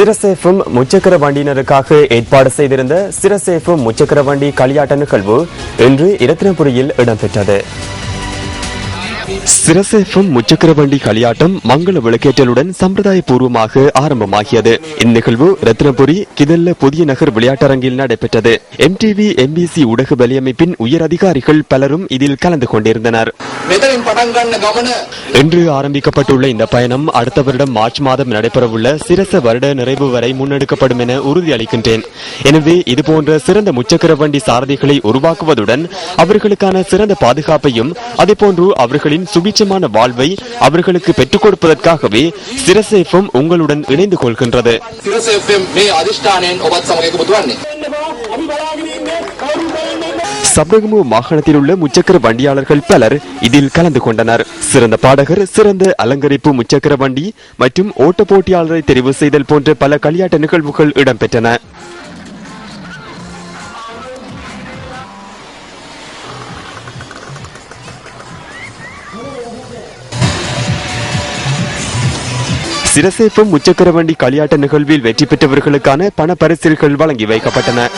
சிரசேஃபும் முச்சக்கர வண்டியினருக்காக ஏற்பாடு செய்திருந்த சிரசேஃபும் முச்சக்கர வண்டி களியாட்ட நிகழ்வு இன்று இரத்தினபுரியில் இடம்பெற்றது. சிரசேஃபும் முச்சக்கர வண்டி களியாட்டம் மங்கள விளக்கேற்றலுடன் சம்பிரதாய பூர்வமாக ஆரம்பமாகியது. இந்நிகழ்வு ரத்னபுரி கிதல்ல புதிய நகர் விளையாட்டரங்கில் நடைபெற்றது. MTV MBC ஊடக வலையமைப்பின் உயர் அதிகாரிகள் பலரும் இதில் கலந்து கொண்டிருந்தனர். இன்று ஆரம்பிக்கப்பட்டுள்ள இந்த பயணம் அடுத்த வருடம் மார்ச் மாதம் நடைபெறவுள்ள சிரச வருட நிறைவு வரை முன்னெடுக்கப்படும் என உறுதியளிக்கின்றேன். எனவே இதுபோன்ற சிறந்த முச்சக்கர வண்டி சாரதிகளை உருவாக்குவதுடன் அவர்களுக்கான சிறந்த பாதுகாப்பையும் அதேபோன்று அவர்களின் சுபிட்சமான வாழ்வை அவர்களுக்கு பெற்றுக் கொடுப்பதற்காகவே சிரசேஃபும் உங்களுடன் இணைந்து கொள்கின்றது. சப்ரகமு மாகாணத்தில் உள்ள முச்சக்கர வண்டியாளர்கள் பலர் இதில் கலந்து கொண்டனர். சிறந்த பாடகர், சிறந்த அலங்கரிப்பு முச்சக்கர வண்டி மற்றும் ஓட்ட போட்டியாளரை தெரிவு செய்தல் போன்ற பல களியாட்ட நிகழ்வுகள் இடம்பெற்றன. சிரசேஃபும் முச்சக்கர வண்டி களியாட்ட நிகழ்வில் வெற்றி பெற்றவர்களுக்கான பண பரிசில்கள் வழங்கி வைக்கப்பட்டன.